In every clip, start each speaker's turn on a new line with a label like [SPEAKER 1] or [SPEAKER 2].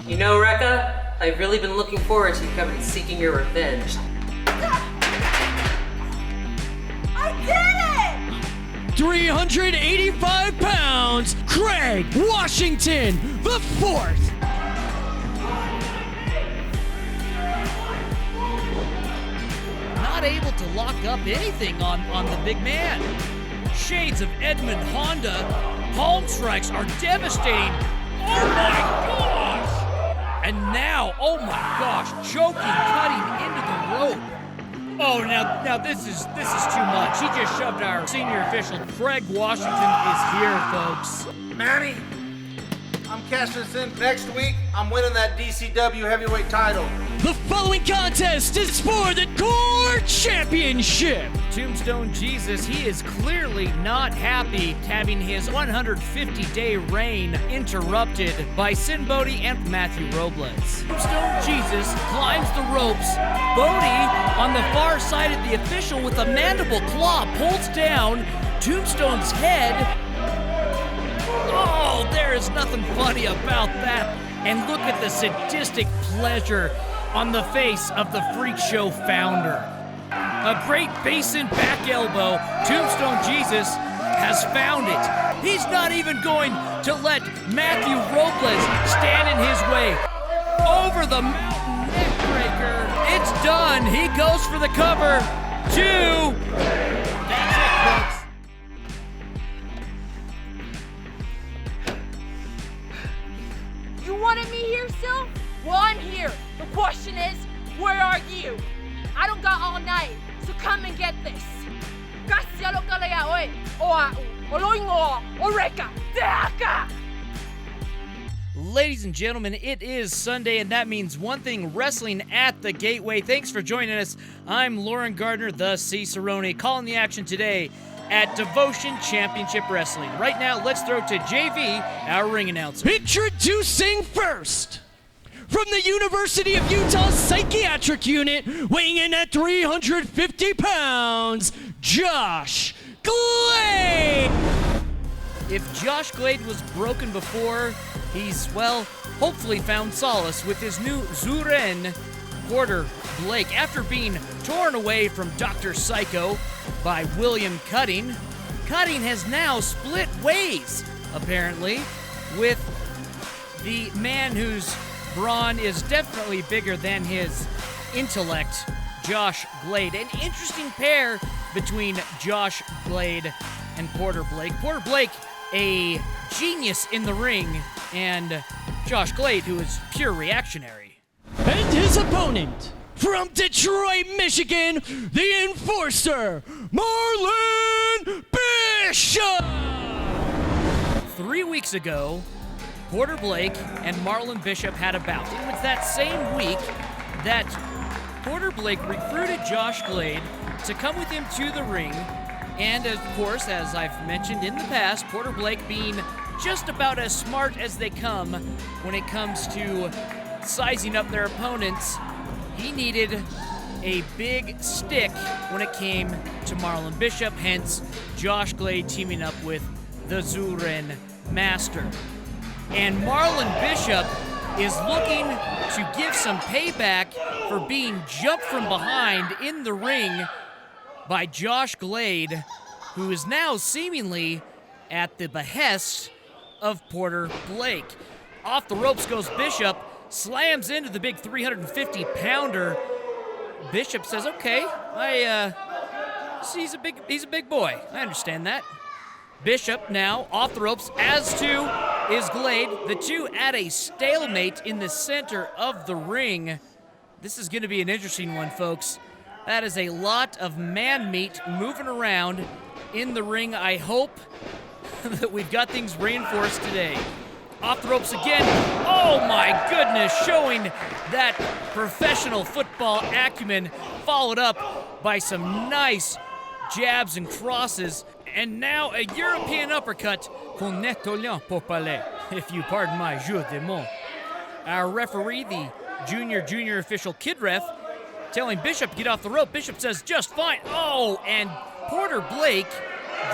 [SPEAKER 1] You know, Rekka, I've really been looking forward to you coming and seeking your revenge.
[SPEAKER 2] I did it!
[SPEAKER 3] 385 pounds, Craig Washington the fourth.
[SPEAKER 4] Not able to lock up anything on the big man. Shades of Edmund Honda. Palm strikes are devastating. Oh my gosh! And now, oh my gosh, choking, cutting into the rope. Oh, now this is too much. He just shoved our senior official. Craig Washington is here, folks.
[SPEAKER 5] Manny, I'm cashing this in. Next week, I'm winning that DCW heavyweight title.
[SPEAKER 3] The following contest is for the Core Championship.
[SPEAKER 4] Tombstone Jesus, he is clearly not happy having his 150-day reign interrupted by Sin Bodhi and Matthew Robles. Tombstone Jesus climbs the ropes. Bodhi, on the far side of the official with a mandible claw, pulls down Tombstone's head. Oh, there is nothing funny about that. And look at the sadistic pleasure on the face of the Freak Show founder. A great basin back elbow. Tombstone Jesus has found it. He's not even going to let Matthew Robles stand in his way. Over the mountain neckbreaker. It's done. He goes for the cover. 2. That's it, folks.
[SPEAKER 2] You wanted me here, Sil? Well, I'm here. The question is, where are you? I don't got all night, so come and get this. Kasi lo kalaya oi, o loingo, o reka, deaka.
[SPEAKER 4] Ladies and gentlemen, it is Sunday, and that means one thing: wrestling at the Gateway. Thanks for joining us. I'm Lauren Gardner, the Cicerone, calling the action today at Devotion Championship Wrestling. Right now, let's throw to JV, our ring announcer.
[SPEAKER 3] Introducing first, from the University of Utah Psychiatric Unit, weighing in at 350 pounds, Josh Glade!
[SPEAKER 4] If Josh Glade was broken before, he's, well, hopefully found solace with his new Zuren, Porter Blake. After being torn away from Dr. Psycho by William Cutting, Cutting has now split ways, apparently, with the man whose brawn is definitely bigger than his intellect, Josh Glade. An interesting pair between Josh Glade and Porter Blake. Porter Blake, a genius in the ring, and Josh Glade, who is pure reactionary.
[SPEAKER 3] And his opponent, from Detroit, Michigan, the Enforcer, Marlion Bishop!
[SPEAKER 4] 3 weeks ago, Porter Blake and Marlon Bishop had a bout. It was that same week that Porter Blake recruited Josh Glade to come with him to the ring. And of course, as I've mentioned in the past, Porter Blake being just about as smart as they come when it comes to sizing up their opponents, he needed a big stick when it came to Marlon Bishop, hence Josh Glade teaming up with the Zuren Master. And Marlon Bishop is looking to give some payback for being jumped from behind in the ring by Josh Glade, who is now seemingly at the behest of Porter Blake. Off the ropes goes Bishop, slams into the big 350-pounder. Bishop says, okay, he's a big boy. I understand that. Bishop now off the ropes, as too is Glade. The two at a stalemate in the center of the ring. This is going to be an interesting one, folks. That is a lot of man meat moving around in the ring. I hope that we've got things reinforced today. Off the ropes again. Oh my goodness, showing that professional football acumen, followed up by some nice jabs and crosses. And now a European uppercut, con nettoyant pour parler, if you pardon my jeu de mots. Our referee, the junior official Kid Ref, telling Bishop to get off the rope. Bishop says, just fine. Oh, and Porter Blake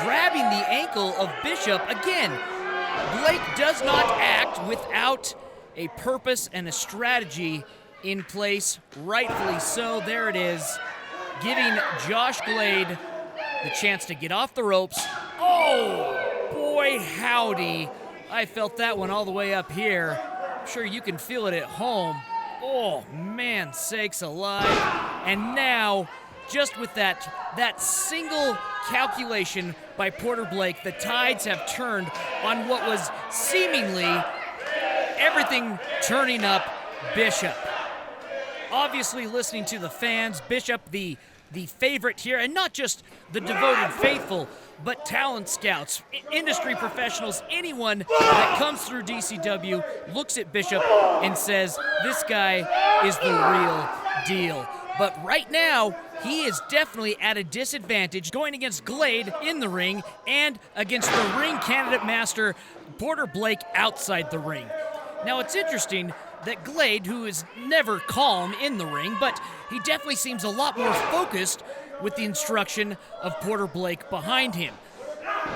[SPEAKER 4] grabbing the ankle of Bishop. Again, Blake does not act without a purpose and a strategy in place, rightfully so. There it is, giving Josh Glade the chance to get off the ropes. Oh, boy howdy. I felt that one all the way up here. I'm sure you can feel it at home. Oh, man sakes alive. And now, just with that single calculation by Porter Blake, the tides have turned on what was seemingly everything turning up Bishop. Obviously, listening to the fans, Bishop the favorite here, and not just the devoted faithful, but talent scouts, industry professionals, anyone that comes through DCW looks at Bishop and says, this guy is the real deal. But right now, he is definitely at a disadvantage going against Glade in the ring and against the ring candidate master, Porter Blake, outside the ring. Now, it's interesting that Glade, who is never calm in the ring, but he definitely seems a lot more focused with the instruction of Porter Blake behind him.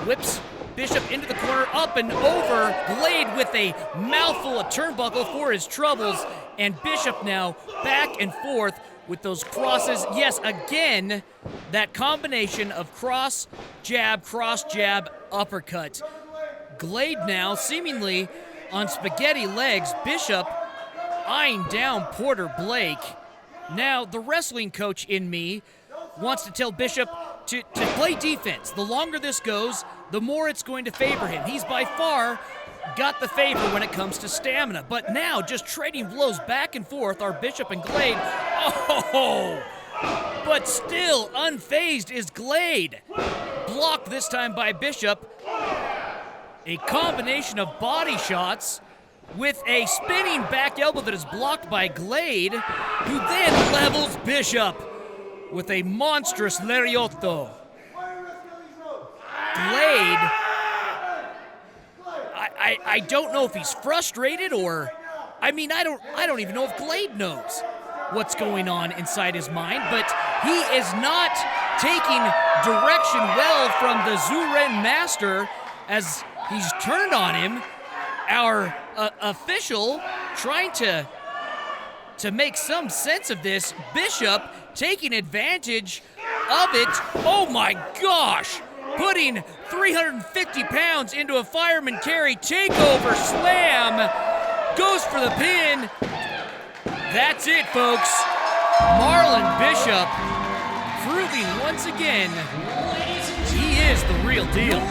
[SPEAKER 4] Whips Bishop into the corner, up and over. Glade with a mouthful of turnbuckle for his troubles, and Bishop now back and forth with those crosses. Yes, again, that combination of cross, jab, uppercut. Glade now seemingly on spaghetti legs. Bishop eyeing down Porter Blake. Now, the wrestling coach in me wants to tell Bishop to play defense. The longer this goes, the more it's going to favor him. He's by far got the favor when it comes to stamina. But now, just trading blows back and forth are Bishop and Glade. Oh! But still unfazed is Glade. Blocked this time by Bishop. A combination of body shots with a spinning back elbow that is blocked by Glade, who then levels Bishop with a monstrous lariotto. Glade, I don't know if he's frustrated or, I don't even know if Glade knows what's going on inside his mind, but he is not taking direction well from the Zuren Master as he's turned on him. Our official trying to make some sense of this. Bishop taking advantage of it. Oh my gosh! Putting 350 pounds into a fireman carry, takeover slam. Goes for the pin. That's it, folks. Marlon Bishop proving once again he is the real deal.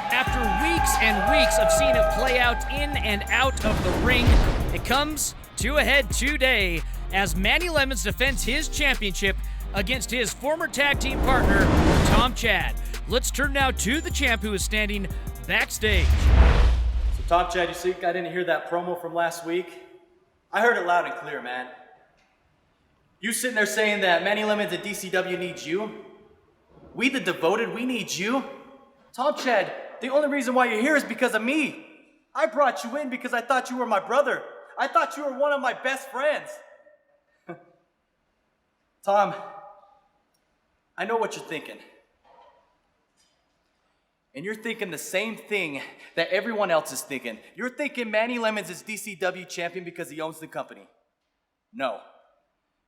[SPEAKER 4] After weeks and weeks of seeing it play out in and out of the ring, it comes to a head today as Manny Lemons defends his championship against his former tag team partner, Tom Chad. Let's turn now to the champ, who is standing backstage.
[SPEAKER 6] So Tom Chad, you think I didn't hear that promo from last week? I heard it loud and clear, man. You sitting there saying that Manny Lemons at DCW needs you? We the devoted, we need you? Tom Chad, the only reason why you're here is because of me. I brought you in because I thought you were my brother. I thought you were one of my best friends. Tom, I know what you're thinking. And you're thinking the same thing that everyone else is thinking. You're thinking Manny Lemons is DCW champion because he owns the company. No.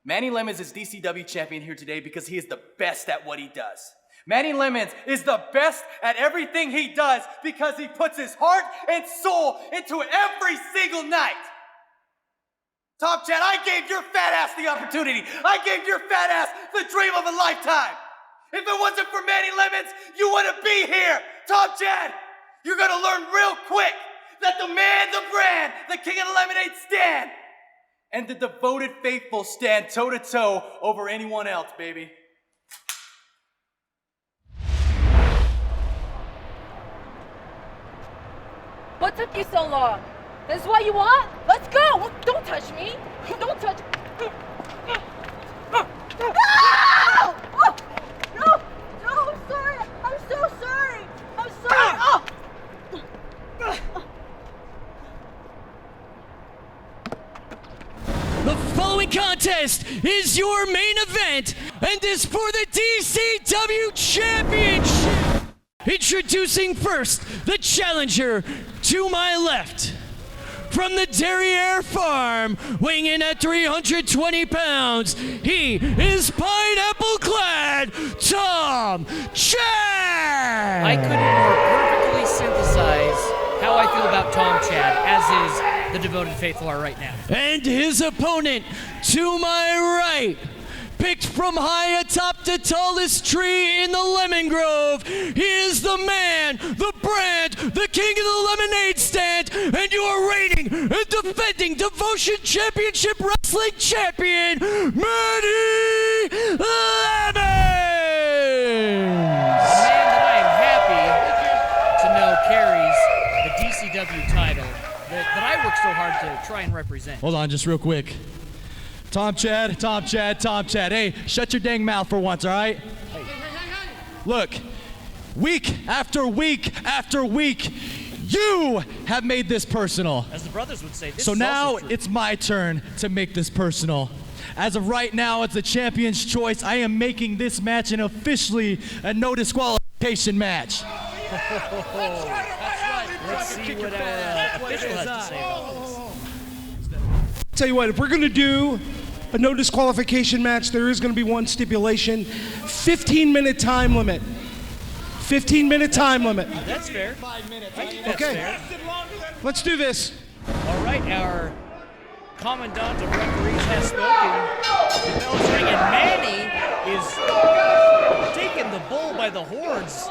[SPEAKER 6] Manny Lemons is DCW champion here today because he is the best at what he does. Manny Lemons is the best at everything he does because he puts his heart and soul into every single night. Tom Chad, I gave your fat ass the opportunity. I gave your fat ass the dream of a lifetime. If it wasn't for Manny Lemons, you wouldn't be here. Tom Chad, you're gonna learn real quick that the man, the brand, the king of the lemonade stand, and the devoted faithful stand toe-to-toe over anyone else, baby.
[SPEAKER 2] What took you so long? This is what you want? Let's go! Don't touch me! Don't touch me! No! Oh! No! No, I'm sorry! I'm so sorry! I'm sorry! Oh!
[SPEAKER 3] The following contest is your main event and is for the DCW Championship. Introducing first, the challenger to my left. From the Derriere Farm, weighing in at 320 pounds, he is pineapple-clad Tom Chad!
[SPEAKER 4] I couldn't more perfectly synthesize how I feel about Tom Chad, as is the devoted faithful are right now.
[SPEAKER 3] And his opponent to my right, picked from high atop the tallest tree in the Lemon Grove, he is the man, the brand, the king of the lemonade stand, and your reigning and defending Devotion Championship Wrestling Champion, Manny Lemons!
[SPEAKER 4] The man that I am happy to know carries the DCW title that I worked so hard to try and represent.
[SPEAKER 7] Hold on, just real quick. Tom Chad. Hey, shut your dang mouth for once, all right? Hey. Look, week after week after week, you have made this personal.
[SPEAKER 4] As the brothers would say, this
[SPEAKER 7] so
[SPEAKER 4] is
[SPEAKER 7] now
[SPEAKER 4] also true.
[SPEAKER 7] it's my turn to make this personal. As of right now, as the champion's choice, I am making this match an officially a no disqualification match.
[SPEAKER 4] Let's see what official has to say about this.
[SPEAKER 8] Tell you what, if we're going to do a no disqualification match, there is going to be one stipulation: 15-minute time limit. 15-minute time limit.
[SPEAKER 4] That's fair. 5 minutes. I think that's
[SPEAKER 8] Okay.
[SPEAKER 4] fair.
[SPEAKER 8] Let's do this.
[SPEAKER 4] All right, our commandant of referees has spoken. The bell's ringing. Manny is taking the bull by the horns.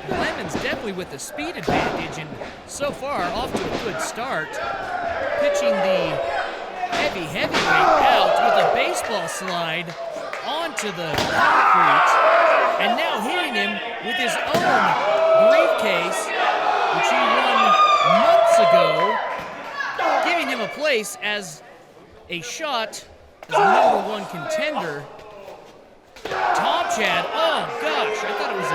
[SPEAKER 4] Lemon's definitely with the speed advantage, and so far off to a good start. Pitching the heavy heavyweight out with a baseball slide onto the concrete, and now hitting him with his own briefcase, which he won months ago, giving him a place as a shot as a #1 contender. Tom Chad, oh gosh, I thought it was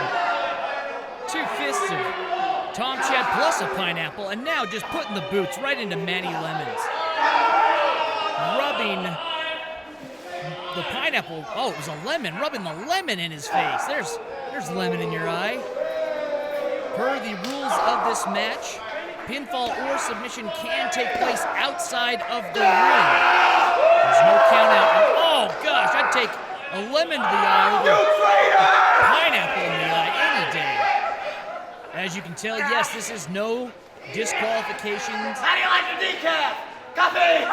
[SPEAKER 4] two fists of Tom Chad plus a pineapple, and now just putting the boots right into Manny Lemons. Rubbing the pineapple, oh, it was a lemon, rubbing the lemon in his face. There's lemon in your eye. Per the rules of this match, pinfall or submission can take place outside of the ring. There's no count out. Oh gosh, I'd take a lemon to the eye over a pineapple in the eye any day. As you can tell, yes, this is no disqualifications.
[SPEAKER 5] How do you like your decaf? Coffee!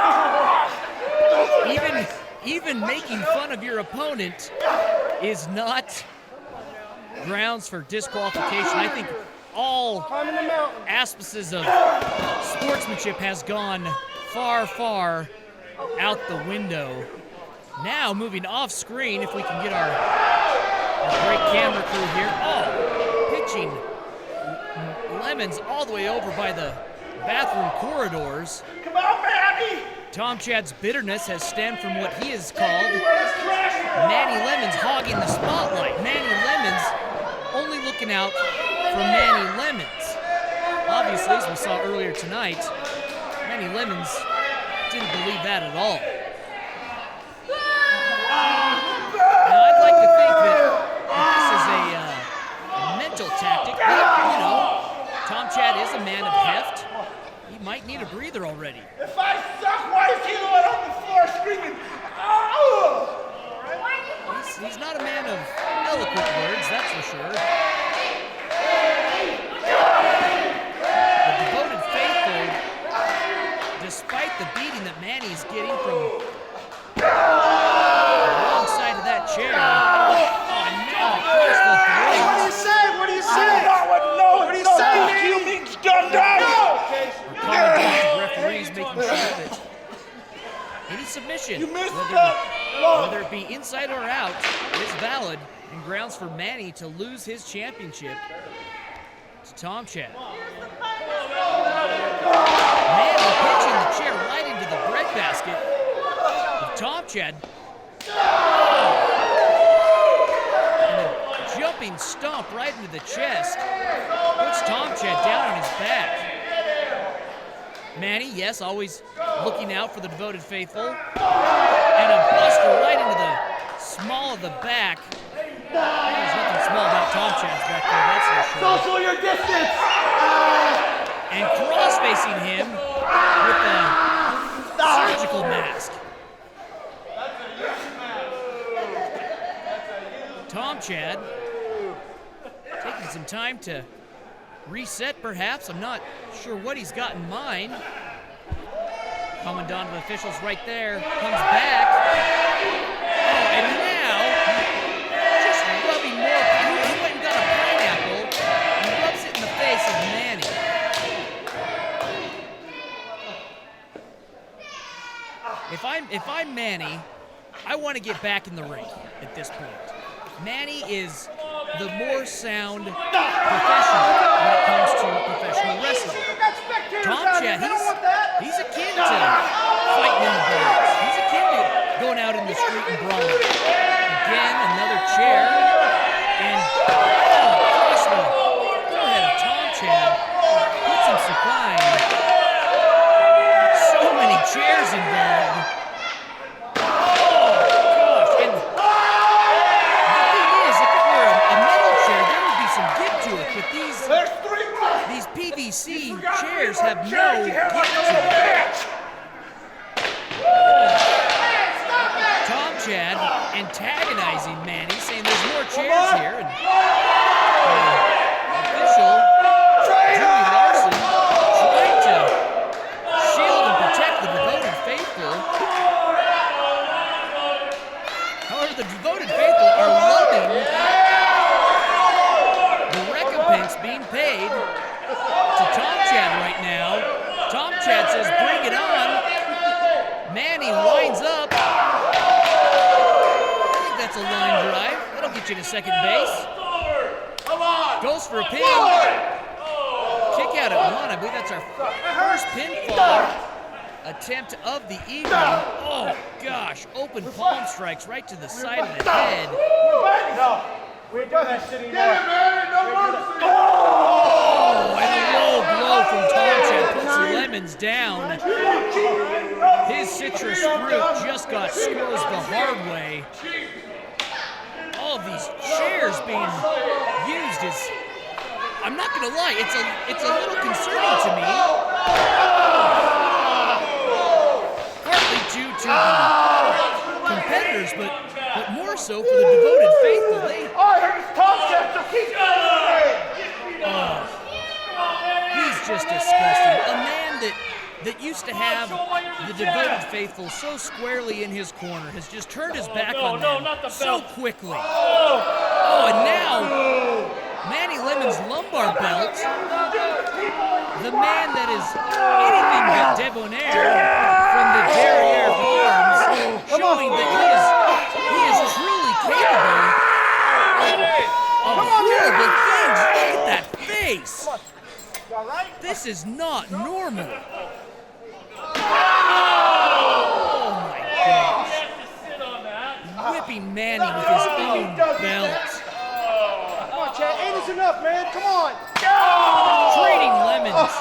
[SPEAKER 4] Even making fun of your opponent is not grounds for disqualification. I think all aspects of sportsmanship has gone far, far out the window. Now moving off screen, if we can get our great camera crew here. Oh, pitching Lemons all the way over by the bathroom corridors.
[SPEAKER 5] Come on, Manny!
[SPEAKER 4] Tom Chad's bitterness has stemmed from what he has called Manny Lemons hogging the spotlight. Manny Lemons only looking out for Manny Lemons. Obviously, as we saw earlier tonight, Manny Lemons didn't believe that at all. Now, I'd like to think that this is a mental tactic, but, you know, Tom Chad is a man of heft. He might need a breather already.
[SPEAKER 5] If I suck, why is he the one on the floor screaming, oh!
[SPEAKER 4] He's not a man of eloquent words, that's for sure. The devoted faithful, despite the beating that Manny's getting from the wrong side of that chair. Oh, and now across the throat.
[SPEAKER 5] What do you say? What do you say? What do you say? You mean done done?
[SPEAKER 4] Commentators and referees making sure that any submission, whether it be inside or out, is valid and grounds for Manny to lose his championship to Tom Chad. Manny pitching the chair right into the breadbasket of Tom Chad. And a jumping stomp right into the chest puts Tom Chad down on his back. Manny, yes, always looking out for the devoted faithful. And a buster right into the small of the back. There's nothing small about Tom Chad's back there, that's for sure.
[SPEAKER 5] Social your distance!
[SPEAKER 4] And cross-facing him with the surgical mask. Tom Chad taking some time to reset, perhaps. I'm not sure what he's got in mind. Commandant of officials right there comes back. Oh, and now, just rubbing more. He went and got a pineapple and rubs it in the face of Manny. If I'm Manny, I want to get back in the ring at this point. Manny is the more sound professional when it comes to professional wrestling. Tom Chad, he's akin to fighting in the bars. He's akin to going out in the street and brawling. Again, another chair. And, across the forehead of Tom Chad, puts him supine. So many chairs involved. These PVC chairs have no give to them. Tom Chad antagonizing Manny, saying there's more chairs here. And official Julie Larson trying to shield and protect the devoted faithful. However, the devoted faithful are loving being paid to Tom Chad right now. Tom Chad says, bring it on. Manny winds up. I think that's a line drive. That'll get you to second base. Goes for a pin. Kick out at one. I believe that's our first pinfall attempt of the evening. Oh, gosh. Open palm strikes right to the side of the head.
[SPEAKER 5] We do that shit anymore.
[SPEAKER 4] Oh, and a low blow from Tom Chad puts Lemons down. His citrus fruit just got squeezed the hard way. All of these chairs being used is, I'm not gonna lie, it's a little concerning to me. Partly due to the competitors, but more so for the devoted faithful. He's just disgusting. A man that used to have the devoted faithful so squarely in his corner has just turned his back on them so quickly. Oh, and now Manny Lemon's lumbar belt. The man that is anything but debonair from the Derriere Farms, showing that he is truly capable of horrible things. Look at that face. This is not normal. Oh my gosh. Whipping Manny with his own belt.
[SPEAKER 5] Come on, Chad. 8 is enough, man. Come on.
[SPEAKER 4] Treating Lemons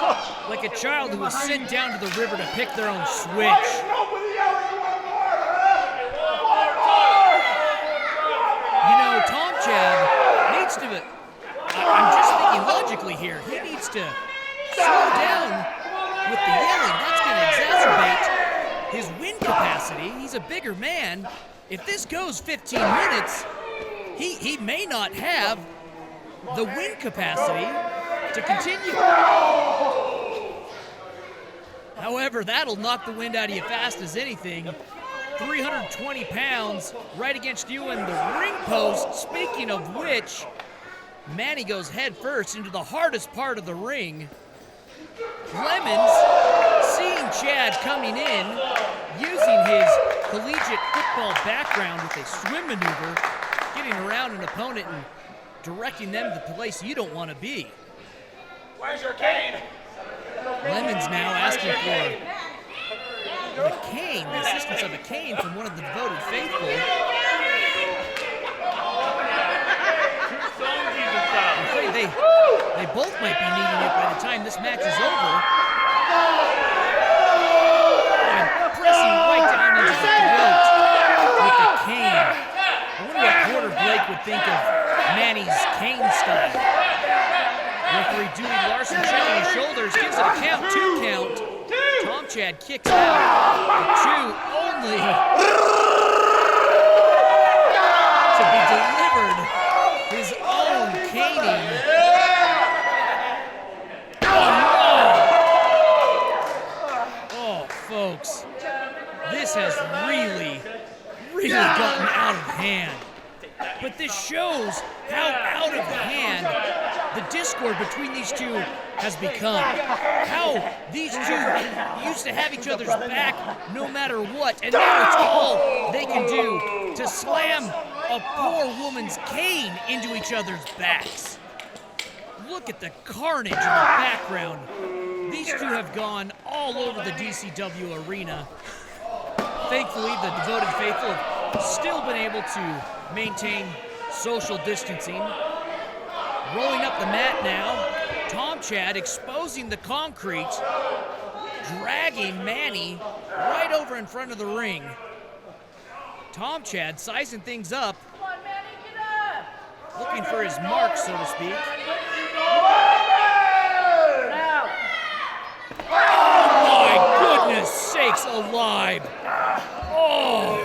[SPEAKER 4] like a child who was sent down to the river to pick their own switch. You know, Tom Chad needs to, I'm just thinking logically here, he needs to slow down with the yelling. That's going to exacerbate his wind capacity. He's a bigger man. If this goes 15 minutes, he may not have the wind capacity to continue. However, that'll knock the wind out of you fast as anything. 320 pounds right against you in the ring post. Speaking of which, Manny goes head first into the hardest part of the ring. Lemons, seeing Chad coming in, using his collegiate football background with a swim maneuver, getting around an opponent and directing them to the place you don't want to be.
[SPEAKER 5] Where's your cane?
[SPEAKER 4] Lemons now asking for a cane, the assistance of a cane from one of the devoted faithful. I'm afraid they both might be needing it by the time this match is over. And think of Manny's cane style. Referee Dewey Larson checking his shoulders, gives it a count, 2 count. Tom Chad kicks out, 2 only to be delivered his own caning. Oh, folks, this has really gotten out of hand. But this shows how out of hand the discord between these two has become. How these two used to have each other's back no matter what, and now it's all they can do to slam a poor woman's cane into each other's backs. Look at the carnage in the background. These two have gone all over the DCW arena. Thankfully, the devoted faithful have still been able to maintain social distancing. Rolling up the mat now, Tom Chad exposing the concrete, dragging Manny right over in front of the ring. Tom Chad sizing things up, looking for his mark, so to speak. Oh my goodness sakes alive! Oh,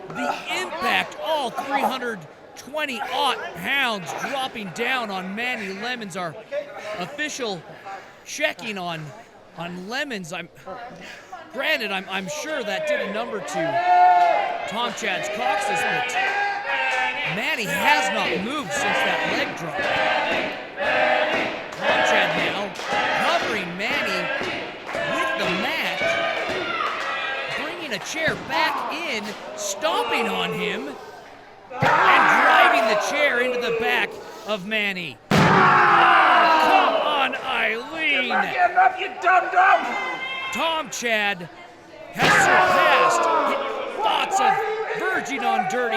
[SPEAKER 4] the impact, all 320-odd pounds dropping down on Manny Lemons. Our official checking on Lemons. Granted, I'm sure that did a number to Tom Chad's coccyx, but Manny has not moved since that leg drop. Tom Chad now covering Manny with the mat, bringing a chair back in, stomping on him, and driving the chair into the back of Manny. Come on, Eileen!
[SPEAKER 9] You dum-dum!
[SPEAKER 4] Tom Chad has surpassed thoughts of verging on dirty.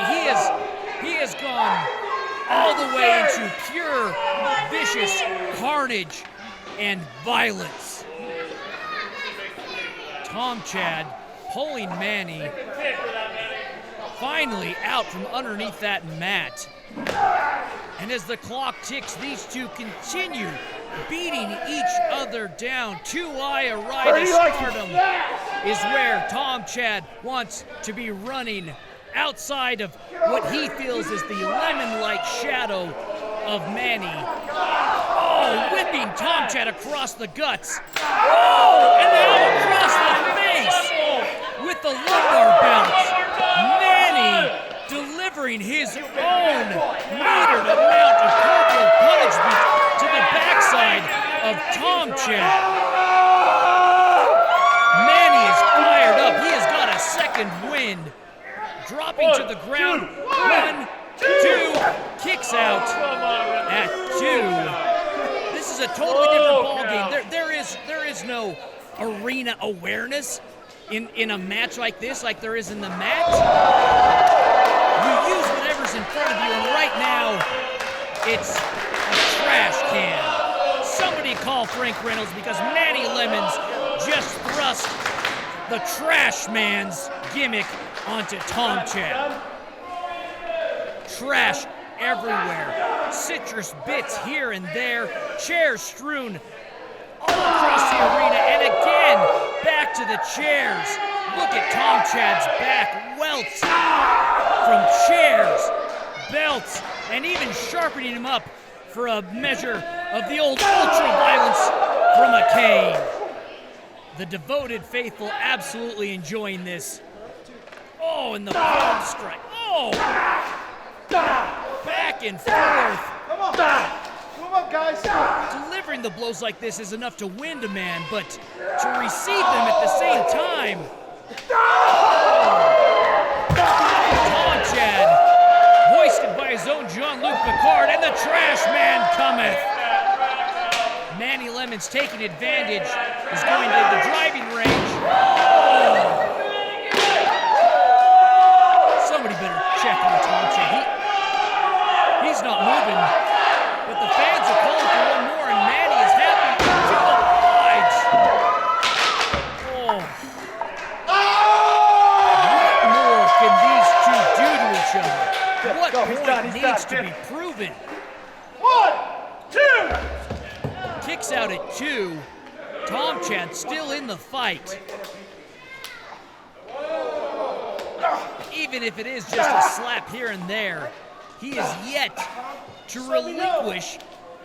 [SPEAKER 4] He has gone all the way into pure, vicious carnage and violence. Tom Chad pulling Manny finally out from underneath that mat. And as the clock ticks, these two continue beating each other down. 2i Arida stardom is where Tom Chad wants to be running, outside of what he feels is the lemon-like shadow of Manny. Oh, whipping Tom Chad across the guts. Oh, and now across the face with the lumbar belt. Manny delivering his own metered amount of corporal punishment to the backside of Tom Chad. Manny is fired up. He has got a second wind. Dropping to the ground. 1, 2, kicks out at 2. This is a totally different ballgame. There is no arena awareness in a match like this, like there is in the mat. You use whatever's in front of you, and right now, it's a trash can. Somebody call Frank Reynolds because Manny Lemons just thrust the trash man's gimmick onto Tom Chad. Trash everywhere. Citrus bits here and there. Chairs strewn all across the arena. And again, back to the chairs. Look at Tom Chad's back. Welts from chairs, belts, and even sharpening him up for a measure of the old ultra-violence from a cane. The devoted faithful absolutely enjoying this. Oh, and the palm strike. Oh! Back and forth.
[SPEAKER 9] Come on, guys.
[SPEAKER 4] Delivering the blows like this is enough to wind a man, but to receive them at the same time. Tom Chad, hoisted by his own Jean-Luc Picard, and the trash man cometh. Manny Lemons taking advantage, is going to the driving range. Oh. Somebody better check on Tom Chad. He's not moving, but the fans are calling for one more, and Manny is happy to oblige. Oh. What more can these two do to each other? What point needed? remains to be proven.
[SPEAKER 9] 1, 2.
[SPEAKER 4] Kicks out at 2. Tom Chad still in the fight. Even if it is just a slap here and there, he is yet to relinquish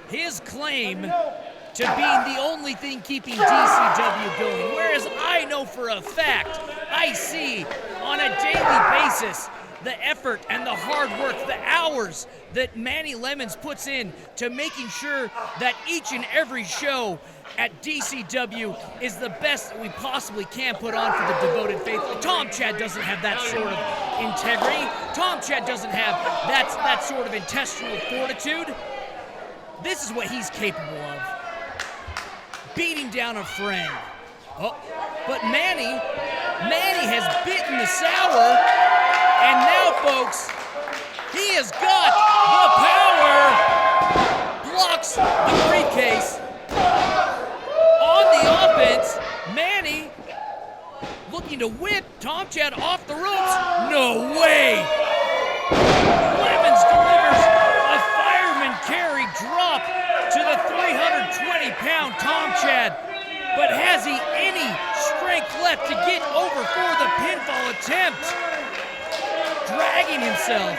[SPEAKER 4] his claim to being the only thing keeping DCW going. Whereas I know for a fact, I see on a daily basis the effort and the hard work, the hours that Manny Lemons puts in to making sure that each and every show at DCW is the best that we possibly can put on for the devoted faithful. Tom Chad doesn't have that sort of integrity. Tom Chad doesn't have that sort of intestinal fortitude. This is what he's capable of. Beating down a friend. Oh, but Manny has bitten the sour, and now, folks, he has got the power. Blocks the briefcase. On the offense, Manny looking to whip Tom Chad off the ropes. No way! Lemons delivers a fireman carry drop to the 320-pound Tom Chad. But has he any strength left to get over for the pinfall attempt? Dragging himself,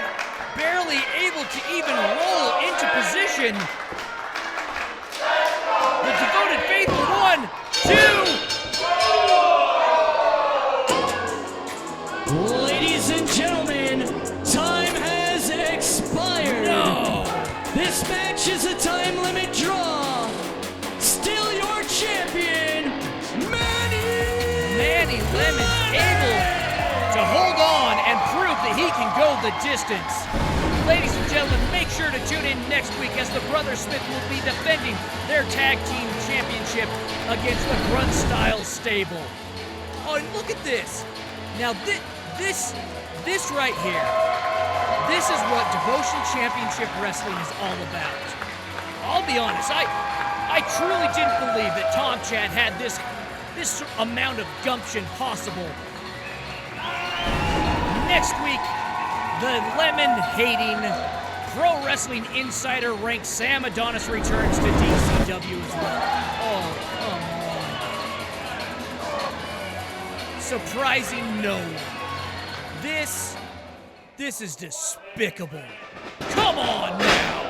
[SPEAKER 4] barely able to even roll into position. The devoted faithful 1, 2.
[SPEAKER 3] Ladies and gentlemen, time has expired.
[SPEAKER 4] No.
[SPEAKER 3] This match is a time limit draw. Still your champion,
[SPEAKER 4] Manny Lemons able to hold on and prove that he can go the distance. Ladies and gentlemen, make sure to tune in next week as the Brother Smith will be defending their tag team championship against the Grunt Style stable. Oh, and look at this. Now this right here, this is what Devotion Championship Wrestling is all about. I'll be honest, I truly didn't believe that Tom Chad had this amount of gumption possible. Next week, the lemon-hating Pro Wrestling Insider ranked Sam Adonis returns to DCW as well. Oh, come on. Surprising no one. This is despicable. Come on now.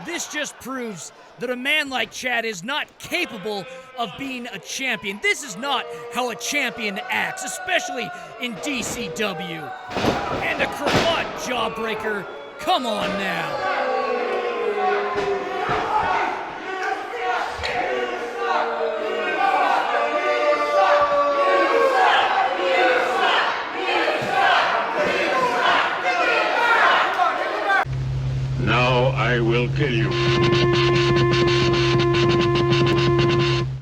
[SPEAKER 4] This just proves that a man like Chad is not capable of being a champion. This is not how a champion acts, especially in DCW. And a cravat jawbreaker, come on now.
[SPEAKER 10] Now I will kill you.